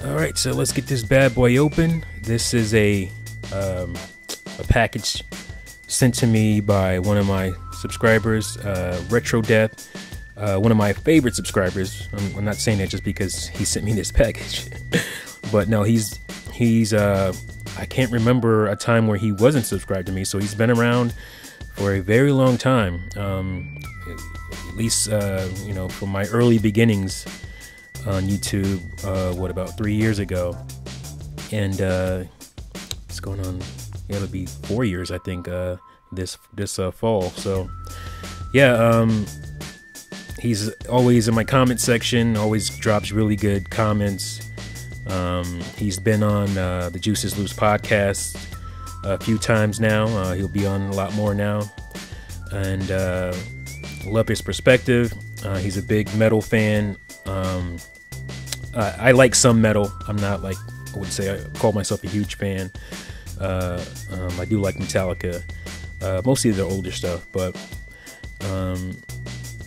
All right, so let's get this bad boy open. This is a package sent to me by one of my subscribers, RetroDeath, one of my favorite subscribers. I'm not saying that just because he sent me this package, but no, he's I can't remember a time where he wasn't subscribed to me, so he's been around for a very long time. At least, you know, from my early beginnings on YouTube, what, about 3 years ago, and it's going on, yeah, it'll be 4 years, I think, this fall. So yeah, he's always in my comment section, always drops really good comments. He's been on the Juices Loose podcast a few times now. He'll be on a lot more now, and love his perspective. He's a big metal fan. I like some metal. I'm not, like, I wouldn't say I call myself a huge fan. I do like Metallica, mostly the older stuff, but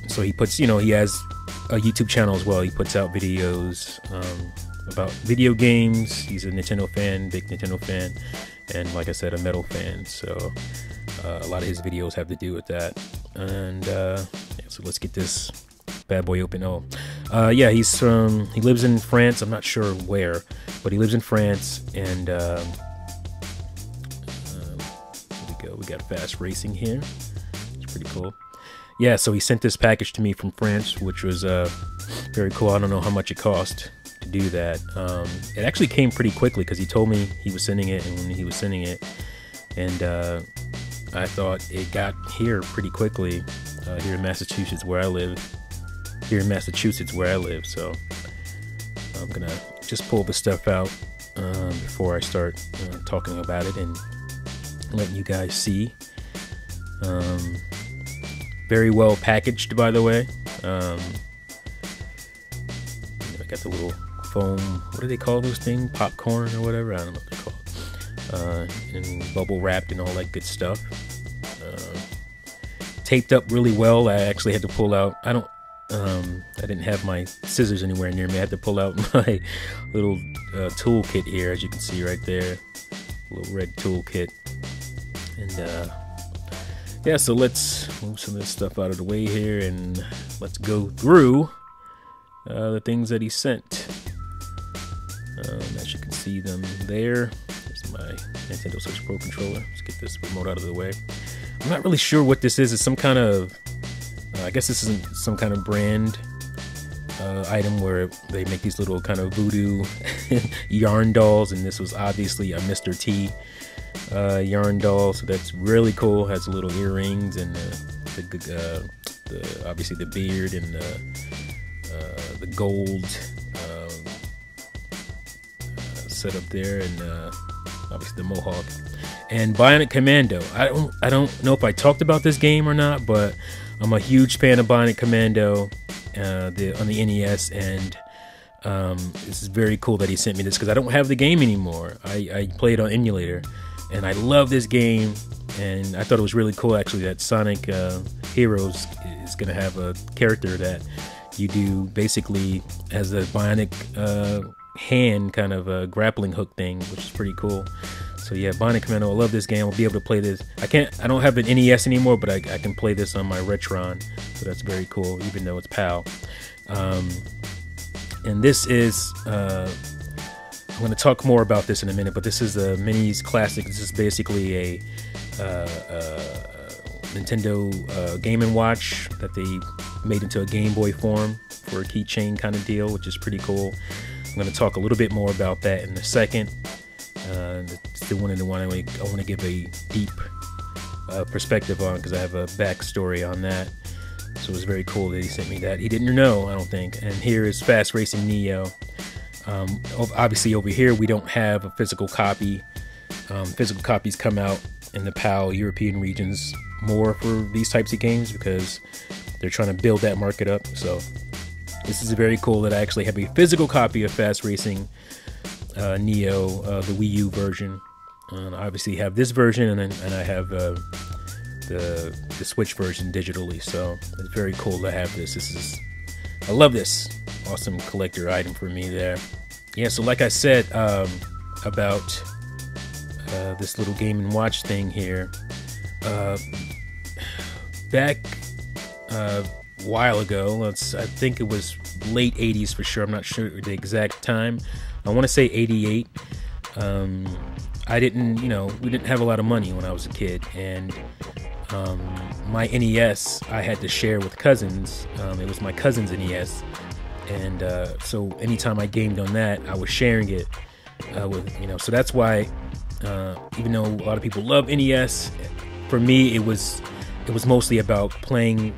so he puts, you know, he has a YouTube channel as well. He puts out videos about video games. He's a Nintendo fan, big Nintendo fan, and like I said, a metal fan. So a lot of his videos have to do with that. And yeah, so let's get this bad boy open. Oh, yeah, he lives in France. I'm not sure where, but he lives in France. And here we go. We got fast racing here. It's pretty cool. Yeah, so he sent this package to me from France, which was very cool. I don't know how much it cost to do that. It actually came pretty quickly because he told me he was sending it, and when he was sending it, and I thought it got here pretty quickly here in Massachusetts where I live. So I'm gonna just pull the stuff out before I start talking about it and letting you guys see. Very well packaged, by the way. I got the little foam, what do they call those things? Popcorn or whatever? I don't know what they're called. And bubble wrapped and all that good stuff. Taped up really well. I actually had to pull out, I didn't have my scissors anywhere near me. I had to pull out my little toolkit here, as you can see right there. A little red toolkit. And yeah, so let's move some of this stuff out of the way here, and let's go through the things that he sent. As you can see them there. There's my Nintendo Switch Pro controller. Let's get this remote out of the way. I'm not really sure what this is. It's some kind of, I guess this isn't some kind of brand item where they make these little kind of voodoo yarn dolls, and this was obviously a Mr. T yarn doll, so that's really cool. Has little earrings and obviously the beard and the gold set up there, and obviously the mohawk. And Bionic Commando. I don't know if I talked about this game or not, but I'm a huge fan of Bionic Commando on the NES, and this is very cool that he sent me this because I don't have the game anymore. I play it on emulator, and I love this game, and I thought it was really cool actually that Sonic Heroes is going to have a character that you do basically as a bionic hand kind of a grappling hook thing, which is pretty cool. So yeah, Bionic Commando, I love this game. I'll be able to play this. I don't have an NES anymore, but I can play this on my Retron, so that's very cool, even though it's PAL. And this is, I'm going to talk more about this in a minute, but this is a Minis Classic. This is basically a Nintendo Game & Watch that they made into a Game Boy form for a keychain kind of deal, which is pretty cool. I'm going to talk a little bit more about that in a second. It's the one I want to give a deep perspective on, because I have a backstory on that. So it was very cool that he sent me that. He didn't know, I don't think. And here is Fast Racing Neo. Obviously over here we don't have a physical copy. Physical copies come out in the PAL European regions more for these types of games because they're trying to build that market up. So this is very cool that I actually have a physical copy of Fast Racing Neo, the Wii U version. I obviously have this version, and I have the Switch version digitally. So it's very cool to have this. I love this. Awesome collector item for me there. yeah, so like I said, about this little Game and Watch thing here, back a while ago, I think it was late 80s for sure, I'm not sure the exact time, I want to say 88. I didn't, we didn't have a lot of money when I was a kid, and my NES I had to share with cousins. It was my cousin's NES, and so anytime I gamed on that, I was sharing it with, so that's why, even though a lot of people love NES, for me it was mostly about playing,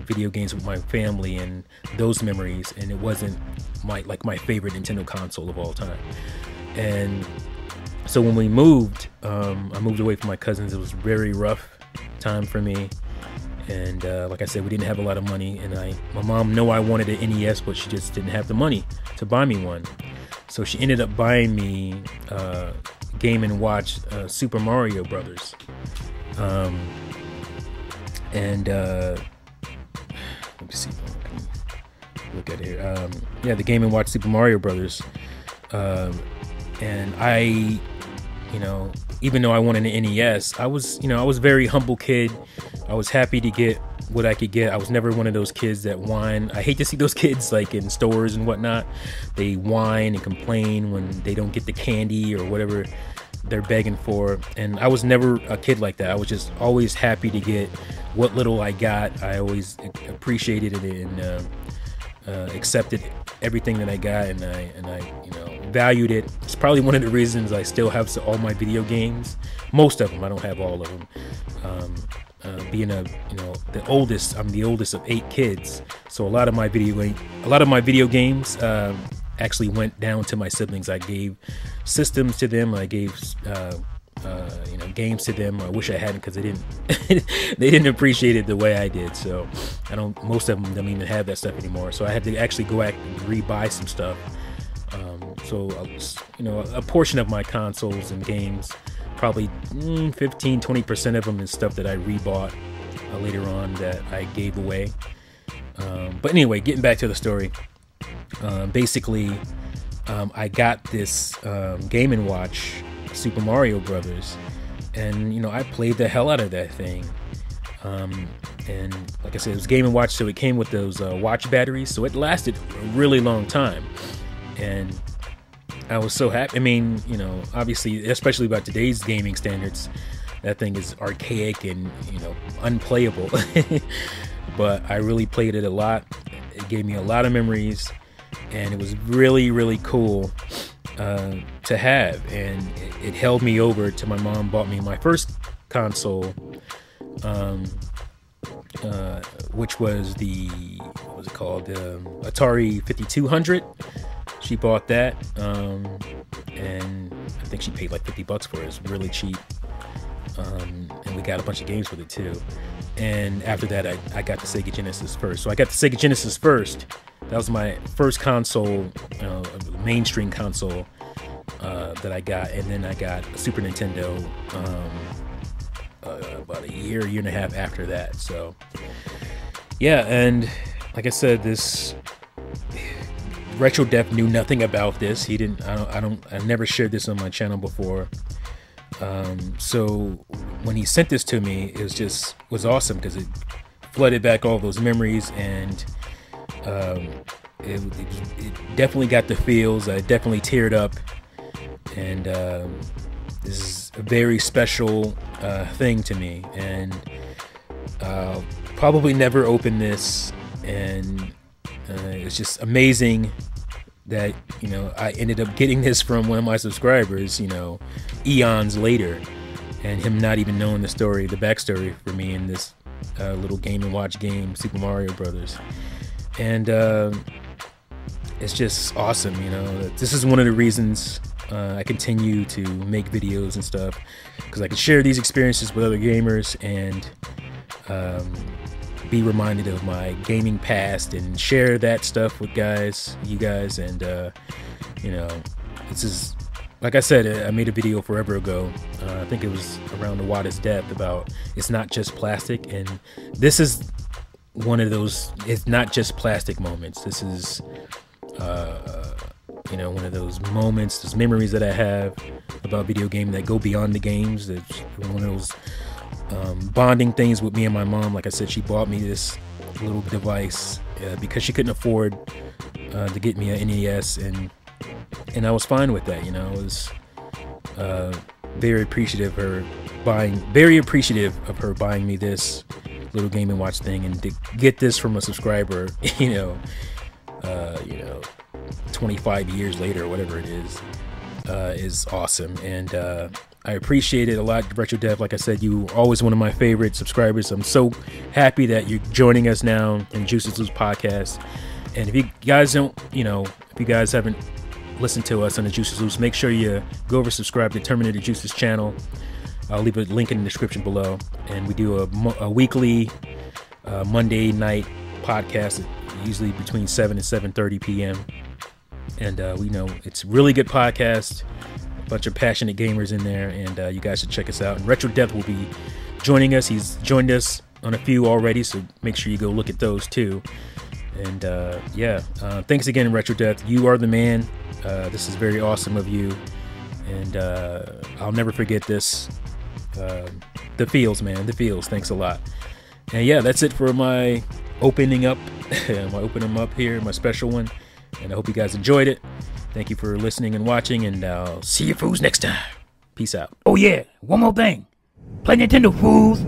video games with my family and those memories, and it wasn't my favorite Nintendo console of all time. And so when we moved, I moved away from my cousins. It was a very rough time for me, and like I said, we didn't have a lot of money, and my mom knew I wanted an NES, but she just didn't have the money to buy me one. So she ended up buying me Game and Watch Super Mario Brothers. And let me see if I can look at it here. Yeah, the Game and Watch Super Mario Brothers. And I, even though I wanted an NES, I was a very humble kid. I was happy to get what I could get. I was never one of those kids that whine. I hate to see those kids like in stores and whatnot. They whine and complain when they don't get the candy or whatever they're begging for. And I was never a kid like that. I was just always happy to get what little I got. I always appreciated it and accepted everything that I got, and I valued it. It's probably one of the reasons I still have all my video games. Most of them. I don't have all of them. Being the oldest, I'm the oldest of 8 kids, so a lot of my video games actually went down to my siblings. I gave systems to them. I gave games to them. I wish I hadn't, because they didn't appreciate it the way I did. So most of them don't even have that stuff anymore. So I had to actually go out and rebuy some stuff. So a portion of my consoles and games, probably 15-20% of them is stuff that I rebought later on that I gave away. But anyway, getting back to the story, basically I got this Game & Watch Super Mario Brothers, and I played the hell out of that thing. And like I said, it was Game & Watch, so it came with those watch batteries, so it lasted a really long time. And I was so happy. I mean, obviously, especially about today's gaming standards, that thing is archaic and, unplayable. But I really played it a lot. It gave me a lot of memories, and it was really, really cool to have. And it held me over till my mom bought me my first console, which was what was it called? The Atari 5200. She bought that, and I think she paid like $50 for it. It was really cheap, and we got a bunch of games with it too. And after that, I got the Sega Genesis first. So I got the Sega Genesis first. That was my first console, mainstream console that I got, and then I got a Super Nintendo about a year and a half after that. So yeah, and like I said, this RetroDeath knew nothing about this. He didn't. I never shared this on my channel before. So when he sent this to me, it was awesome, because it flooded back all those memories, and it definitely got the feels. I definitely teared up, and this is a very special thing to me, and I'll probably never open this. And it's just amazing that I ended up getting this from one of my subscribers, eons later, and him not even knowing the backstory for me in this little Game & Watch game, Super Mario Brothers. And it's just awesome. This is one of the reasons I continue to make videos and stuff, because I can share these experiences with other gamers and be reminded of my gaming past and share that stuff with you guys. And this is, like I said, I made a video forever ago. I think it was around the Watt's death, about it's not just plastic, and this is one of those it's not just plastic moments. This is you know, one of those moments, those memories that I have about video game that go beyond the games. It's one of those bonding things with me and my mom. Like I said, she bought me this little device because she couldn't afford to get me an NES, and I was fine with that. You know, I was very appreciative of her buying me this little Game and Watch thing, and to get this from a subscriber, you know, 25 years later or whatever it is awesome. And I appreciate it a lot. RetroDeath, like I said, you always one of my favorite subscribers. I'm so happy that you're joining us now in Juices Loose podcast. And if you guys don't, you know, if you guys haven't listened to us on the Juices Loose, make sure you go over, subscribe to Terminator Juices channel. I'll leave a link in the description below. And we do a weekly Monday night podcast, usually between 7 and 7:30 p.m. And we know it's a really good podcast. A bunch of passionate gamers in there, and you guys should check us out. And RetroDeath will be joining us. He's joined us on a few already, so make sure you go look at those too. And thanks again, RetroDeath. You are the man. This is very awesome of you, and I'll never forget this. The feels, man. The feels. Thanks a lot. And yeah, that's it for my opening up. My opening up here, my special one. And I hope you guys enjoyed it. Thank you for listening and watching, and I'll see you fools next time. Peace out. Oh yeah, one more thing. Play Nintendo, fools.